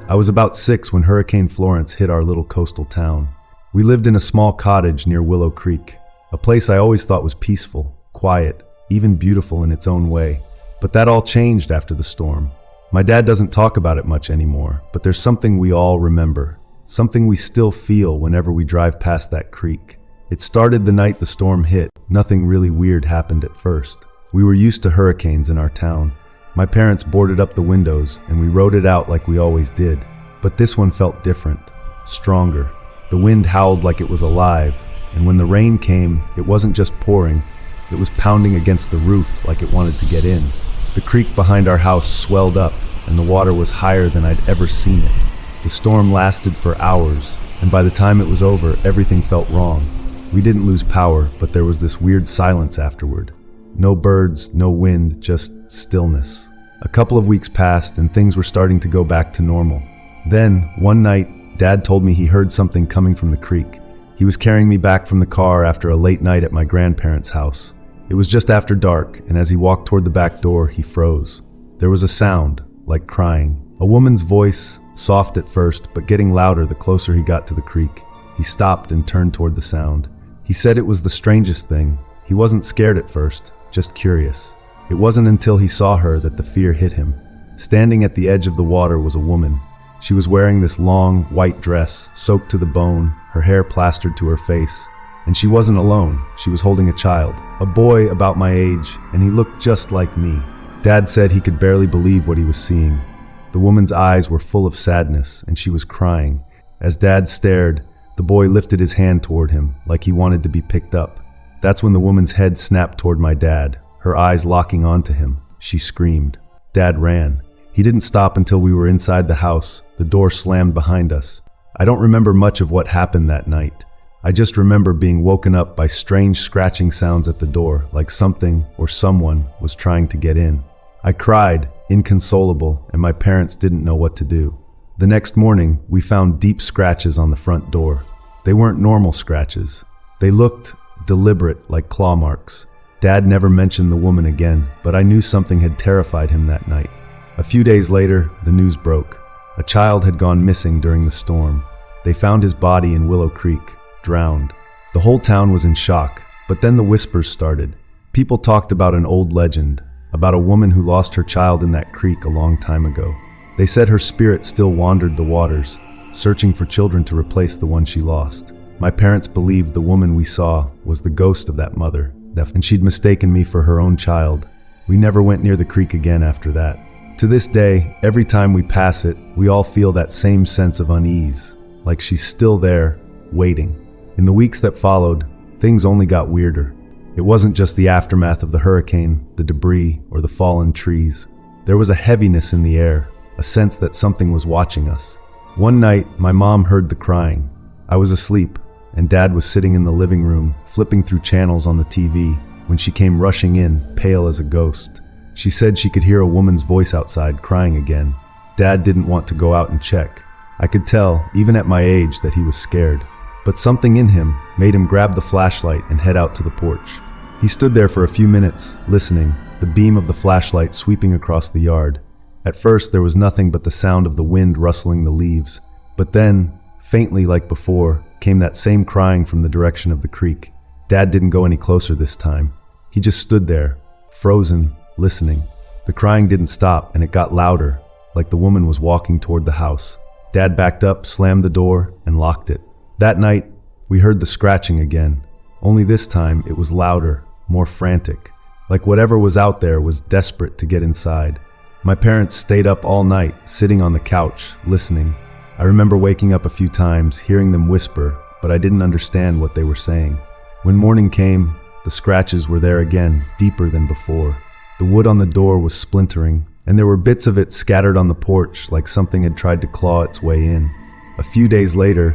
I was about 6 when Hurricane Florence hit our little coastal town. We lived in a small cottage near Willow Creek, a place I always thought was peaceful, quiet, even beautiful in its own way. But that all changed after the storm. My dad doesn't talk about it much anymore, but there's something we all remember, something we still feel whenever we drive past that creek. It started the night the storm hit. Nothing really weird happened at first. We were used to hurricanes in our town. My parents boarded up the windows and we rode it out like we always did. But this one felt different, stronger. The wind howled like it was alive, and when the rain came, it wasn't just pouring, it was pounding against the roof like it wanted to get in. The creek behind our house swelled up, and the water was higher than I'd ever seen it. The storm lasted for hours, and by the time it was over, everything felt wrong. We didn't lose power, but there was this weird silence afterward. No birds, no wind, just stillness. A couple of weeks passed, and things were starting to go back to normal. Then, one night, Dad told me he heard something coming from the creek. He was carrying me back from the car after a late night at my grandparents' house. It was just after dark, and as he walked toward the back door, he froze. There was a sound, like crying. A woman's voice, soft at first, but getting louder the closer he got to the creek. He stopped and turned toward the sound. He said it was the strangest thing. He wasn't scared at first, just curious. It wasn't until he saw her that the fear hit him. Standing at the edge of the water was a woman. She was wearing this long, white dress, soaked to the bone, her hair plastered to her face. And she wasn't alone. She was holding a child, a boy about my age, and he looked just like me. Dad said he could barely believe what he was seeing. The woman's eyes were full of sadness, and she was crying. As Dad stared, the boy lifted his hand toward him, like he wanted to be picked up. That's when the woman's head snapped toward my dad, her eyes locking onto him. She screamed. Dad ran. He didn't stop until we were inside the house. The door slammed behind us. I don't remember much of what happened that night. I just remember being woken up by strange scratching sounds at the door, like something or someone was trying to get in. I cried, inconsolable, and my parents didn't know what to do. The next morning, we found deep scratches on the front door. They weren't normal scratches. They looked deliberate, like claw marks. Dad never mentioned the woman again, but I knew something had terrified him that night. A few days later, the news broke. A child had gone missing during the storm. They found his body in Willow Creek, drowned. The whole town was in shock, but then the whispers started. People talked about an old legend, about a woman who lost her child in that creek a long time ago. They said her spirit still wandered the waters, searching for children to replace the one she lost. My parents believed the woman we saw was the ghost of that mother, and she'd mistaken me for her own child. We never went near the creek again after that. To this day, every time we pass it, we all feel that same sense of unease, like she's still there, waiting. In the weeks that followed, things only got weirder. It wasn't just the aftermath of the hurricane, the debris, or the fallen trees. There was a heaviness in the air, a sense that something was watching us. One night, my mom heard the crying. I was asleep, and Dad was sitting in the living room, flipping through channels on the TV, when she came rushing in, pale as a ghost. She said she could hear a woman's voice outside, crying again. Dad didn't want to go out and check. I could tell, even at my age, that he was scared. But something in him made him grab the flashlight and head out to the porch. He stood there for a few minutes, listening, the beam of the flashlight sweeping across the yard. At first, there was nothing but the sound of the wind rustling the leaves. But then, faintly like before, came that same crying from the direction of the creek. Dad didn't go any closer this time. He just stood there, frozen, listening. The crying didn't stop, and it got louder, like the woman was walking toward the house. Dad backed up, slammed the door, and locked it. That night, we heard the scratching again. Only this time, it was louder, more frantic, like whatever was out there was desperate to get inside. My parents stayed up all night, sitting on the couch, listening. I remember waking up a few times, hearing them whisper, but I didn't understand what they were saying. When morning came, the scratches were there again, deeper than before. The wood on the door was splintering, and there were bits of it scattered on the porch like something had tried to claw its way in. A few days later,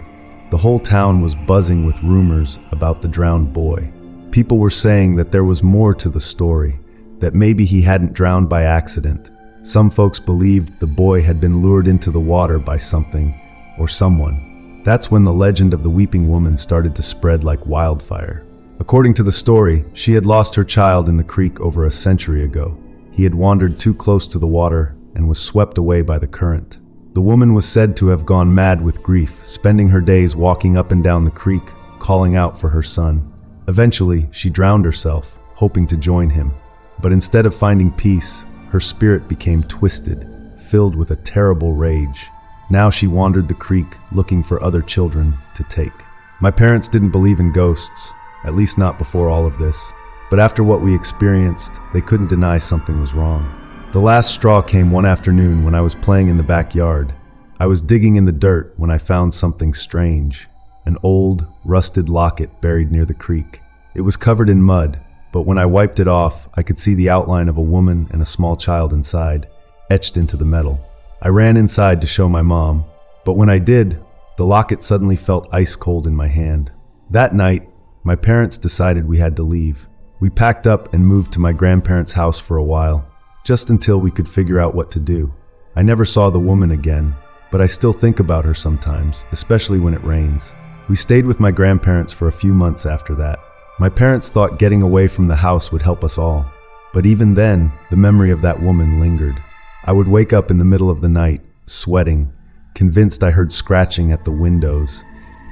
the whole town was buzzing with rumors about the drowned boy. People were saying that there was more to the story, that maybe he hadn't drowned by accident. Some folks believed the boy had been lured into the water by something or someone. That's when the legend of the weeping woman started to spread like wildfire. According to the story, she had lost her child in the creek over a century ago. He had wandered too close to the water and was swept away by the current. The woman was said to have gone mad with grief, spending her days walking up and down the creek, calling out for her son. Eventually, she drowned herself, hoping to join him. But instead of finding peace, her spirit became twisted, filled with a terrible rage. Now she wandered the creek, looking for other children to take. My parents didn't believe in ghosts, at least not before all of this. But after what we experienced, they couldn't deny something was wrong. The last straw came one afternoon when I was playing in the backyard. I was digging in the dirt when I found something strange. An old, rusted locket buried near the creek. It was covered in mud, but when I wiped it off, I could see the outline of a woman and a small child inside, etched into the metal. I ran inside to show my mom, but when I did, the locket suddenly felt ice cold in my hand. That night, my parents decided we had to leave. We packed up and moved to my grandparents' house for a while, just until we could figure out what to do. I never saw the woman again, but I still think about her sometimes, especially when it rains. We stayed with my grandparents for a few months after that. My parents thought getting away from the house would help us all, but even then, the memory of that woman lingered. I would wake up in the middle of the night, sweating, convinced I heard scratching at the windows,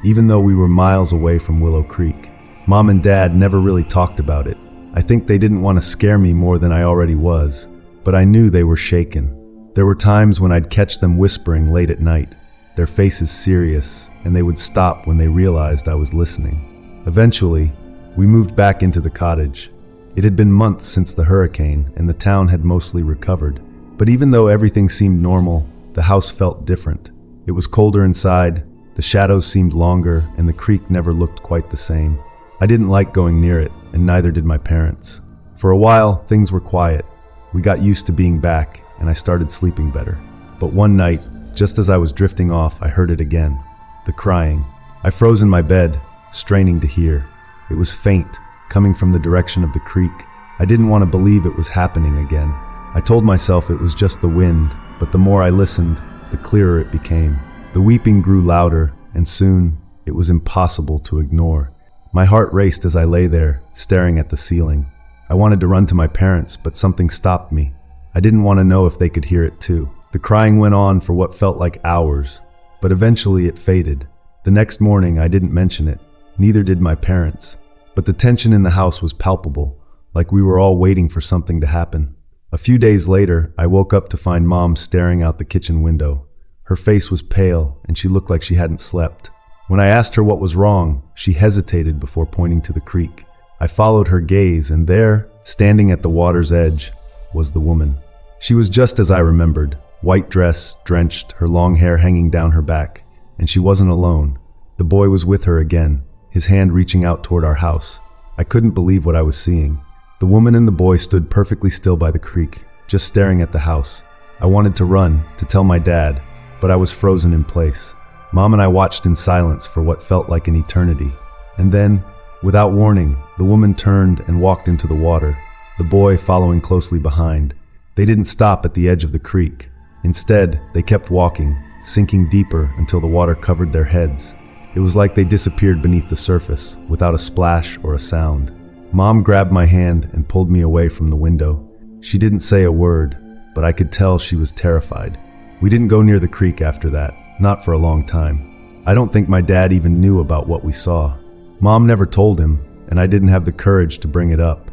even though we were miles away from Willow Creek. Mom and Dad never really talked about it. I think they didn't want to scare me more than I already was, but I knew they were shaken. There were times when I'd catch them whispering late at night, their faces serious, and they would stop when they realized I was listening. Eventually, we moved back into the cottage. It had been months since the hurricane, and the town had mostly recovered. But even though everything seemed normal, the house felt different. It was colder inside, the shadows seemed longer, and the creek never looked quite the same. I didn't like going near it, and neither did my parents. For a while, things were quiet. We got used to being back, and I started sleeping better. But one night, just as I was drifting off, I heard it again. The crying. I froze in my bed, straining to hear. It was faint, coming from the direction of the creek. I didn't want to believe it was happening again. I told myself it was just the wind, but the more I listened, the clearer it became. The weeping grew louder, and soon it was impossible to ignore. My heart raced as I lay there, staring at the ceiling. I wanted to run to my parents, but something stopped me. I didn't want to know if they could hear it too. The crying went on for what felt like hours, but eventually it faded. The next morning I didn't mention it, neither did my parents. But the tension in the house was palpable, like we were all waiting for something to happen. A few days later, I woke up to find Mom staring out the kitchen window. Her face was pale, and she looked like she hadn't slept. When I asked her what was wrong, she hesitated before pointing to the creek. I followed her gaze, and there, standing at the water's edge, was the woman. She was just as I remembered, white dress, drenched, her long hair hanging down her back. And she wasn't alone. The boy was with her again, his hand reaching out toward our house. I couldn't believe what I was seeing. The woman and the boy stood perfectly still by the creek, just staring at the house. I wanted to run, to tell my dad, but I was frozen in place. Mom and I watched in silence for what felt like an eternity. And then, without warning, the woman turned and walked into the water, the boy following closely behind. They didn't stop at the edge of the creek. Instead, they kept walking, sinking deeper until the water covered their heads. It was like they disappeared beneath the surface, without a splash or a sound. Mom grabbed my hand and pulled me away from the window. She didn't say a word, but I could tell she was terrified. We didn't go near the creek after that, not for a long time. I don't think my dad even knew about what we saw. Mom never told him, and I didn't have the courage to bring it up.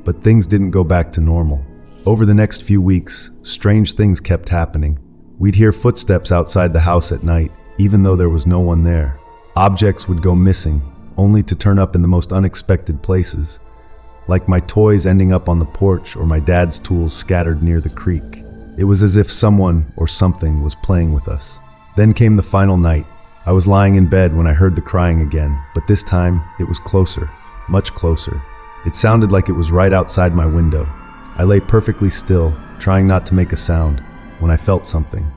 But things didn't go back to normal. Over the next few weeks, strange things kept happening. We'd hear footsteps outside the house at night, even though there was no one there. Objects would go missing, only to turn up in the most unexpected places, like my toys ending up on the porch or my dad's tools scattered near the creek. It was as if someone or something was playing with us. Then came the final night. I was lying in bed when I heard the crying again, but this time it was closer, much closer. It sounded like it was right outside my window. I lay perfectly still, trying not to make a sound, when I felt something.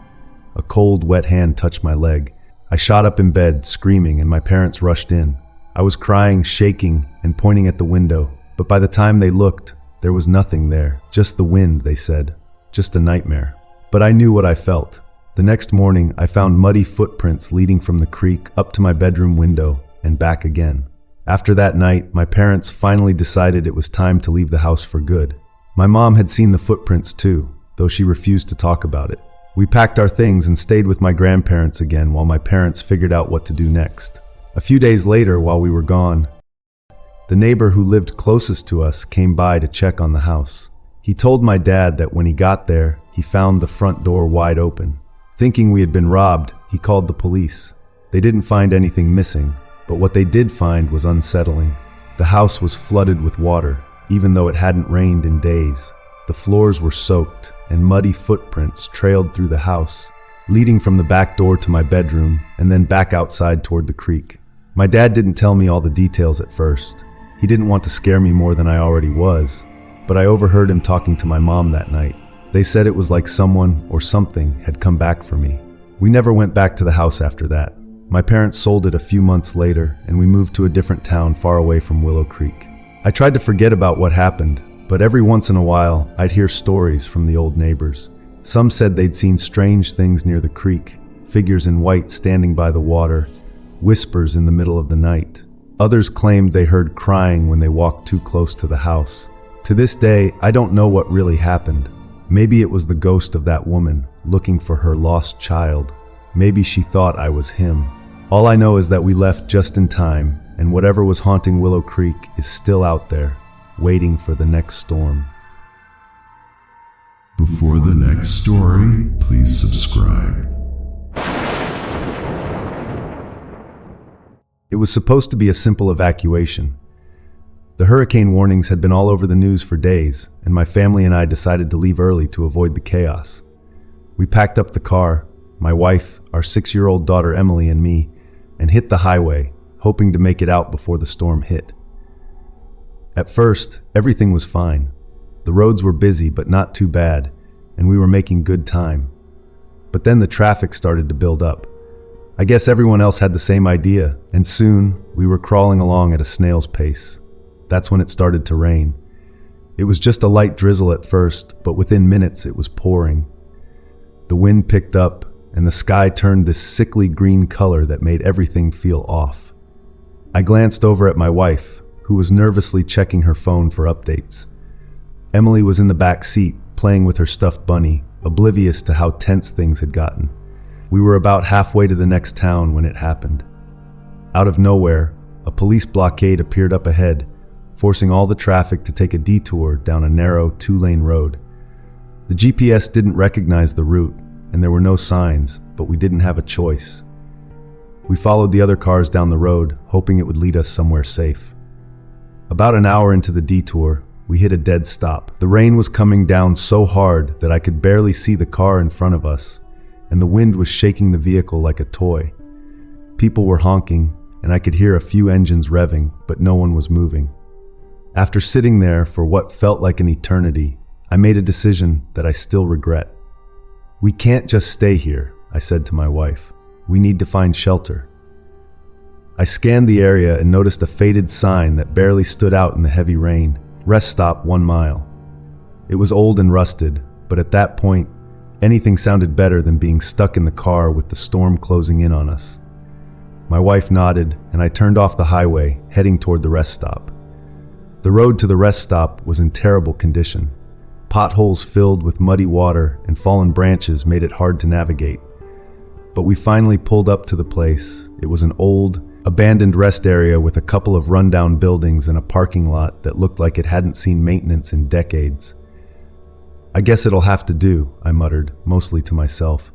A cold, wet hand touched my leg. I shot up in bed, screaming, and my parents rushed in. I was crying, shaking, and pointing at the window, but by the time they looked, there was nothing there. Just the wind, they said. Just a nightmare. But I knew what I felt. The next morning, I found muddy footprints leading from the creek up to my bedroom window and back again. After that night, my parents finally decided it was time to leave the house for good. My mom had seen the footprints too, though she refused to talk about it. We packed our things and stayed with my grandparents again while my parents figured out what to do next. A few days later, while we were gone, the neighbor who lived closest to us came by to check on the house. He told my dad that when he got there, he found the front door wide open. Thinking we had been robbed, he called the police. They didn't find anything missing, but what they did find was unsettling. The house was flooded with water, even though it hadn't rained in days. The floors were soaked, and muddy footprints trailed through the house, leading from the back door to my bedroom and then back outside toward the creek. My dad didn't tell me all the details at first. He didn't want to scare me more than I already was, but I overheard him talking to my mom that night. They said it was like someone or something had come back for me. We never went back to the house after that. My parents sold it a few months later, and we moved to a different town far away from Willow Creek. I tried to forget about what happened, but every once in a while, I'd hear stories from the old neighbors. Some said they'd seen strange things near the creek, figures in white standing by the water, whispers in the middle of the night. Others claimed they heard crying when they walked too close to the house. To this day, I don't know what really happened. Maybe it was the ghost of that woman looking for her lost child. Maybe she thought I was him. All I know is that we left just in time, and whatever was haunting Willow Creek is still out there, waiting for the next storm. Before the next story, please subscribe. It was supposed to be a simple evacuation. The hurricane warnings had been all over the news for days, and my family and I decided to leave early to avoid the chaos. We packed up the car, my wife, our 6-year-old daughter Emily, and me, and hit the highway, hoping to make it out before the storm hit. At first, everything was fine. The roads were busy but not too bad, and we were making good time. But then the traffic started to build up. I guess everyone else had the same idea, and soon we were crawling along at a snail's pace. That's when it started to rain. It was just a light drizzle at first, but within minutes it was pouring. The wind picked up, and the sky turned this sickly green color that made everything feel off. I glanced over at my wife, who was nervously checking her phone for updates. Emily was in the back seat, playing with her stuffed bunny, oblivious to how tense things had gotten. We were about halfway to the next town when it happened. Out of nowhere, a police blockade appeared up ahead, forcing all the traffic to take a detour down a narrow 2-lane road. The GPS didn't recognize the route, and there were no signs, but we didn't have a choice. We followed the other cars down the road, hoping it would lead us somewhere safe. About an hour into the detour, we hit a dead stop. The rain was coming down so hard that I could barely see the car in front of us, and the wind was shaking the vehicle like a toy. People were honking, and I could hear a few engines revving, but no one was moving. After sitting there for what felt like an eternity, I made a decision that I still regret. "We can't just stay here," I said to my wife. "We need to find shelter." I scanned the area and noticed a faded sign that barely stood out in the heavy rain. "Rest stop 1 mile." It was old and rusted, but at that point, anything sounded better than being stuck in the car with the storm closing in on us. My wife nodded, and I turned off the highway, heading toward the rest stop. The road to the rest stop was in terrible condition. Potholes filled with muddy water and fallen branches made it hard to navigate. But we finally pulled up to the place. It was an old, abandoned rest area with a couple of rundown buildings and a parking lot that looked like it hadn't seen maintenance in decades. "I guess it'll have to do," I muttered, mostly to myself.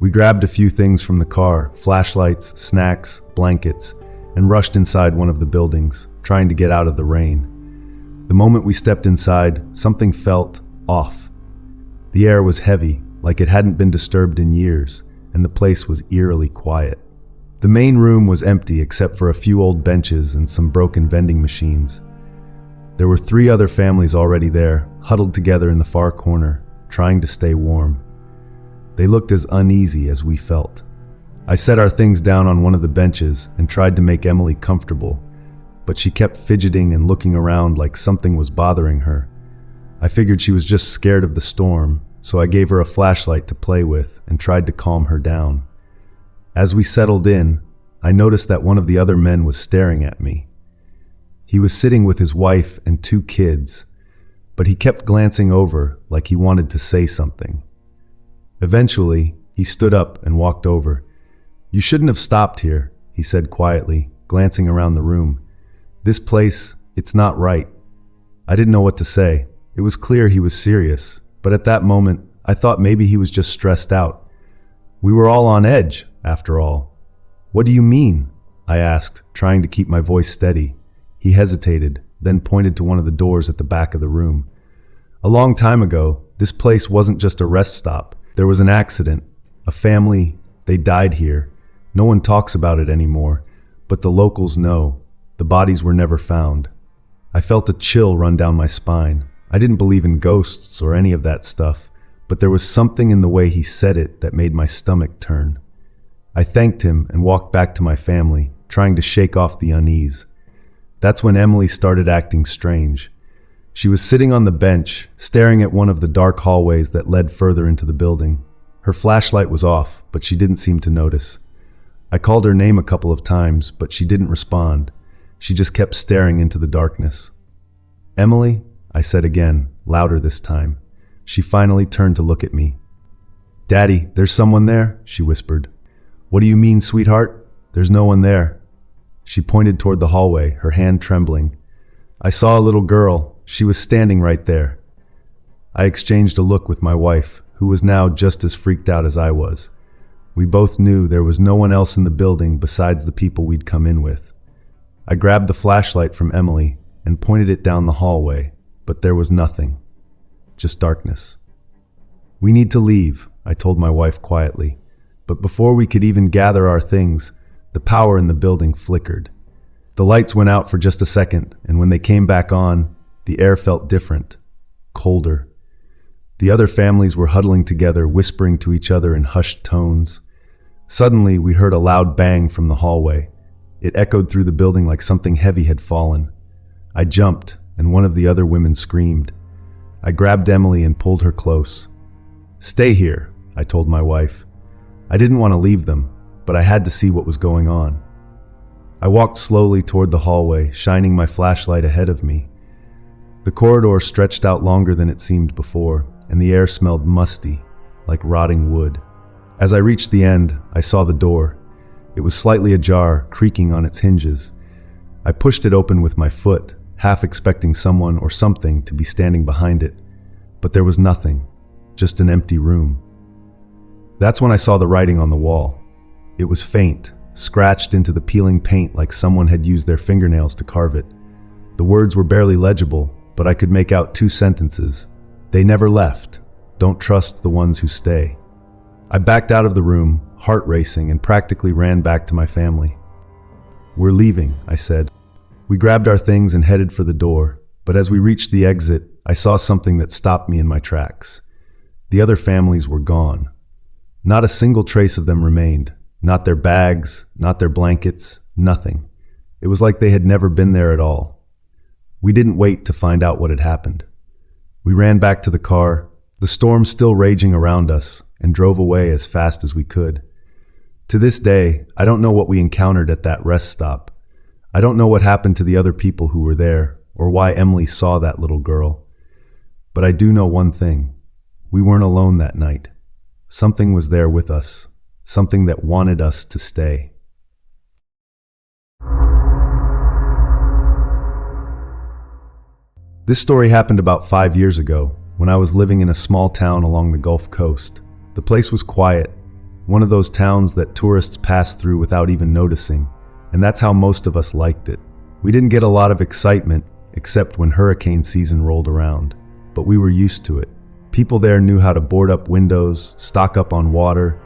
We grabbed a few things from the car, flashlights, snacks, blankets, and rushed inside one of the buildings, trying to get out of the rain. The moment we stepped inside, something felt off. The air was heavy, like it hadn't been disturbed in years, and the place was eerily quiet. The main room was empty except for a few old benches and some broken vending machines. There were 3 other families already there, huddled together in the far corner, trying to stay warm. They looked as uneasy as we felt. I set our things down on one of the benches and tried to make Emily comfortable, but she kept fidgeting and looking around like something was bothering her. I figured she was just scared of the storm, so I gave her a flashlight to play with and tried to calm her down. As we settled in, I noticed that one of the other men was staring at me. He was sitting with his wife and 2 kids, but he kept glancing over like he wanted to say something. Eventually, he stood up and walked over. "You shouldn't have stopped here," he said quietly, glancing around the room. "This place, it's not right." I didn't know what to say. It was clear he was serious, but at that moment, I thought maybe he was just stressed out. We were all on edge, after all. "What do you mean?" I asked, trying to keep my voice steady. He hesitated, then pointed to one of the doors at the back of the room. "A long time ago, this place wasn't just a rest stop. There was an accident. A family, they died here. No one talks about it anymore, but the locals know. The bodies were never found." I felt a chill run down my spine. I didn't believe in ghosts or any of that stuff, but there was something in the way he said it that made my stomach turn. I thanked him and walked back to my family, trying to shake off the unease. That's when Emily started acting strange. She was sitting on the bench, staring at one of the dark hallways that led further into the building. Her flashlight was off, but she didn't seem to notice. I called her name a couple of times, but she didn't respond. She just kept staring into the darkness. "Emily," I said again, louder this time. She finally turned to look at me. "Daddy, there's someone there," she whispered. "What do you mean, sweetheart? There's no one there." She pointed toward the hallway, her hand trembling. "I saw a little girl. She was standing right there." I exchanged a look with my wife, who was now just as freaked out as I was. We both knew there was no one else in the building besides the people we'd come in with. I grabbed the flashlight from Emily and pointed it down the hallway, but there was nothing. Just darkness. "We need to leave," I told my wife quietly. But before we could even gather our things, the power in the building flickered. The lights went out for just a second, and when they came back on, the air felt different, colder. The other families were huddling together, whispering to each other in hushed tones. Suddenly, we heard a loud bang from the hallway. It echoed through the building like something heavy had fallen. I jumped, and one of the other women screamed. I grabbed Emily and pulled her close. "Stay here," I told my wife. I didn't want to leave them, but I had to see what was going on. I walked slowly toward the hallway, shining my flashlight ahead of me. The corridor stretched out longer than it seemed before, and the air smelled musty, like rotting wood. As I reached the end, I saw the door. It was slightly ajar, creaking on its hinges. I pushed it open with my foot, half expecting someone or something to be standing behind it. But there was nothing, just an empty room. That's when I saw the writing on the wall. It was faint, scratched into the peeling paint like someone had used their fingernails to carve it. The words were barely legible, but I could make out 2 sentences. "They never left. Don't trust the ones who stay." I backed out of the room, heart racing, and practically ran back to my family. "We're leaving," I said. We grabbed our things and headed for the door, but as we reached the exit, I saw something that stopped me in my tracks. The other families were gone. Not a single trace of them remained. Not their bags, not their blankets, nothing. It was like they had never been there at all. We didn't wait to find out what had happened. We ran back to the car, the storm still raging around us, and drove away as fast as we could. To this day, I don't know what we encountered at that rest stop. I don't know what happened to the other people who were there, or why Emily saw that little girl. But I do know one thing. We weren't alone that night. Something was there with us, something that wanted us to stay. This story happened about 5 years ago, when I was living in a small town along the Gulf Coast. The place was quiet, one of those towns that tourists pass through without even noticing, and that's how most of us liked it. We didn't get a lot of excitement, except when hurricane season rolled around, but we were used to it. People there knew how to board up windows, stock up on water,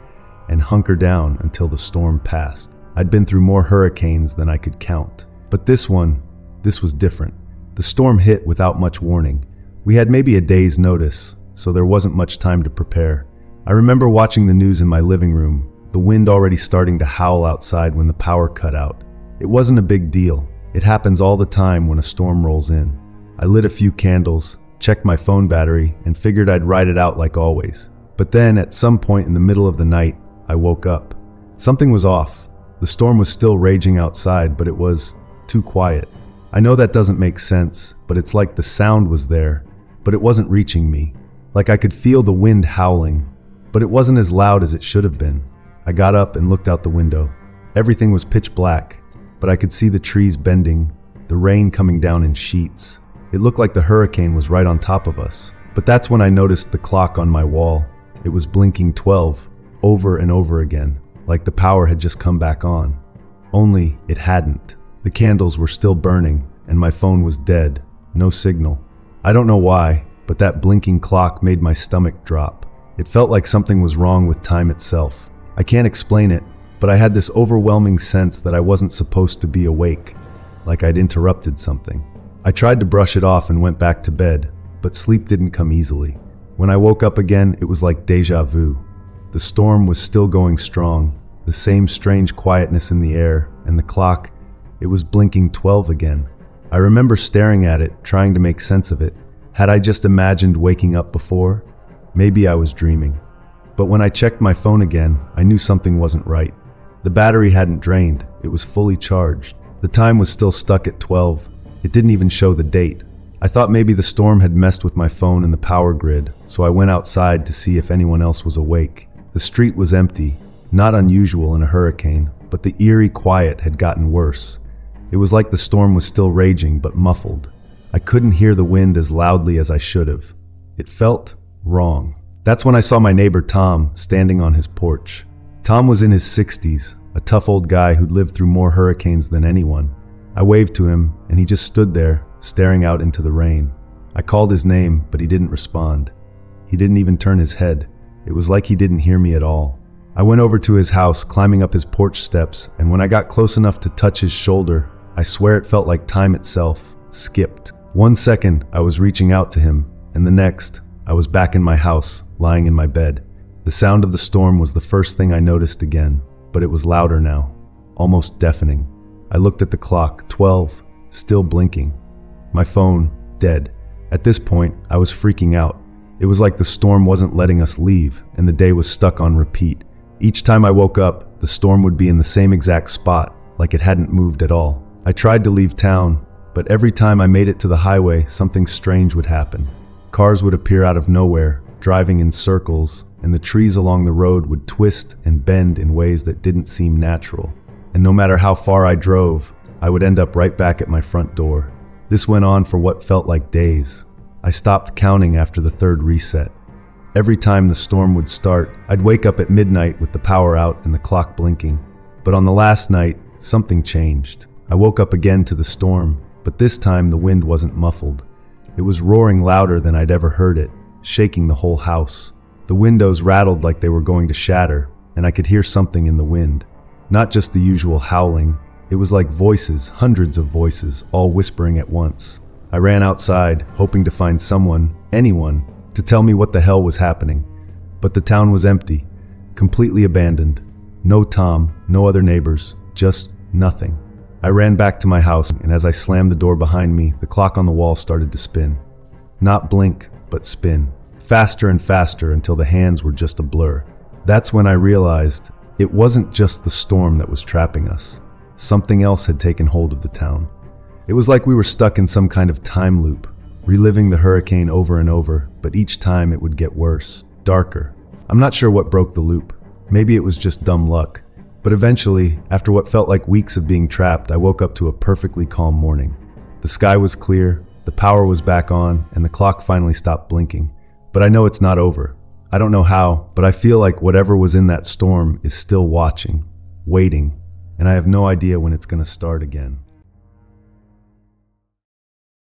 and hunker down until the storm passed. I'd been through more hurricanes than I could count, but this was different. The storm hit without much warning. We had maybe a day's notice, so there wasn't much time to prepare. I remember watching the news in my living room, the wind already starting to howl outside when the power cut out. It wasn't a big deal. It happens all the time when a storm rolls in. I lit a few candles, checked my phone battery, and figured I'd ride it out like always. But then, at some point in the middle of the night, I woke up. Something was off. The storm was still raging outside, but it was too quiet. I know that doesn't make sense, but it's like the sound was there, but it wasn't reaching me. Like I could feel the wind howling, but it wasn't as loud as it should have been. I got up and looked out the window. Everything was pitch black, but I could see the trees bending, the rain coming down in sheets. It looked like the hurricane was right on top of us. But that's when I noticed the clock on my wall. It was blinking 12, over and over again, like the power had just come back on. Only it hadn't. The candles were still burning, and my phone was dead. No signal. I don't know why, but that blinking clock made my stomach drop. It felt like something was wrong with time itself. I can't explain it, but I had this overwhelming sense that I wasn't supposed to be awake, like I'd interrupted something. I tried to brush it off and went back to bed, but sleep didn't come easily. When I woke up again, it was like déjà vu. The storm was still going strong, the same strange quietness in the air, and the clock, it was blinking 12 again. I remember staring at it, trying to make sense of it. Had I just imagined waking up before? Maybe I was dreaming. But when I checked my phone again, I knew something wasn't right. The battery hadn't drained, it was fully charged. The time was still stuck at 12. It didn't even show the date. I thought maybe the storm had messed with my phone and the power grid, so I went outside to see if anyone else was awake. The street was empty, not unusual in a hurricane, but the eerie quiet had gotten worse. It was like the storm was still raging, but muffled. I couldn't hear the wind as loudly as I should have. It felt wrong. That's when I saw my neighbor Tom standing on his porch. Tom was in his 60s, a tough old guy who'd lived through more hurricanes than anyone. I waved to him, and he just stood there, staring out into the rain. I called his name, but he didn't respond. He didn't even turn his head. It was like he didn't hear me at all. I went over to his house, climbing up his porch steps, and when I got close enough to touch his shoulder, I swear it felt like time itself skipped. 1 second, I was reaching out to him, and the next, I was back in my house, lying in my bed. The sound of the storm was the first thing I noticed again, but it was louder now, almost deafening. I looked at the clock, 12, still blinking. My phone, dead. At this point, I was freaking out. It was like the storm wasn't letting us leave, and the day was stuck on repeat. Each time I woke up, the storm would be in the same exact spot, like it hadn't moved at all. I tried to leave town, but every time I made it to the highway, something strange would happen. Cars would appear out of nowhere, driving in circles, and the trees along the road would twist and bend in ways that didn't seem natural. And no matter how far I drove, I would end up right back at my front door. This went on for what felt like days. I stopped counting after the third reset. Every time the storm would start, I'd wake up at midnight with the power out and the clock blinking. But on the last night, something changed. I woke up again to the storm, but this time the wind wasn't muffled. It was roaring louder than I'd ever heard it, shaking the whole house. The windows rattled like they were going to shatter, and I could hear something in the wind. Not just the usual howling. It was like voices, hundreds of voices, all whispering at once. I ran outside, hoping to find someone, anyone, to tell me what the hell was happening. But the town was empty, completely abandoned. No Tom, no other neighbors, just nothing. I ran back to my house, and as I slammed the door behind me, the clock on the wall started to spin. Not blink, but spin. Faster and faster until the hands were just a blur. That's when I realized it wasn't just the storm that was trapping us. Something else had taken hold of the town. It was like we were stuck in some kind of time loop, reliving the hurricane over and over, but each time it would get worse, darker. I'm not sure what broke the loop. Maybe it was just dumb luck. But eventually, after what felt like weeks of being trapped, I woke up to a perfectly calm morning. The sky was clear, the power was back on, and the clock finally stopped blinking. But I know it's not over. I don't know how, but I feel like whatever was in that storm is still watching, waiting, and I have no idea when it's going to start again.